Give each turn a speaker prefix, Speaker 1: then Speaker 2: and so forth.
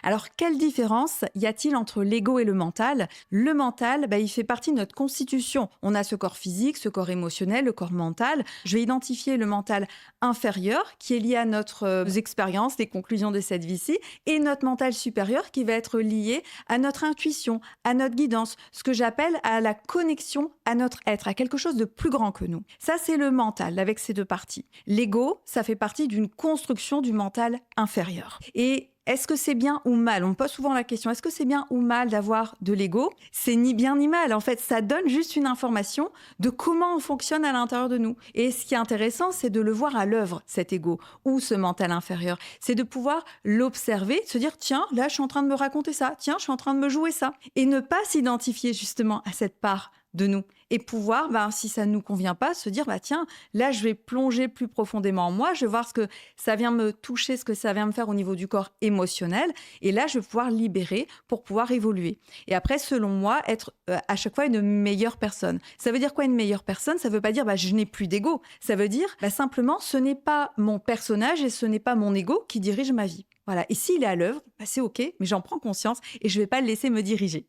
Speaker 1: Alors, quelle différence y a-t-il entre l'ego et le mental? Le mental, il fait partie de notre constitution. On a ce corps physique, ce corps émotionnel, le corps mental. Je vais identifier le mental inférieur, qui est lié à notre expérience, les conclusions de cette vie-ci, et notre mental supérieur, qui va être lié à notre intuition, à notre guidance, ce que j'appelle à la connexion à notre être, à quelque chose de plus grand que nous. Ça, c'est le mental, avec ses deux parties. L'ego, ça fait partie d'une construction du mental inférieur. Et est-ce que c'est bien ou mal? On me pose souvent la question, est-ce que c'est bien ou mal d'avoir de l'ego? C'est ni bien ni mal. En fait, ça donne juste une information de comment on fonctionne à l'intérieur de nous. Et ce qui est intéressant, c'est de le voir à l'œuvre, cet ego, ou ce mental inférieur. C'est de pouvoir l'observer, de se dire, tiens, là, je suis en train de me raconter ça. Tiens, je suis en train de me jouer ça. Et ne pas s'identifier justement à cette part de nous. Et pouvoir, si ça ne nous convient pas, se dire, tiens, là, je vais plonger plus profondément en moi, je vais voir ce que ça vient me toucher, ce que ça vient me faire au niveau du corps émotionnel. Et là, je vais pouvoir libérer pour pouvoir évoluer. Et après, selon moi, être à chaque fois une meilleure personne. Ça veut dire quoi, une meilleure personne? Ça veut pas dire, je n'ai plus d'ego. Ça veut dire, simplement, ce n'est pas mon personnage et ce n'est pas mon ego qui dirige ma vie. Voilà. Et s'il est à l'œuvre, c'est OK, mais j'en prends conscience et je vais pas le laisser me diriger.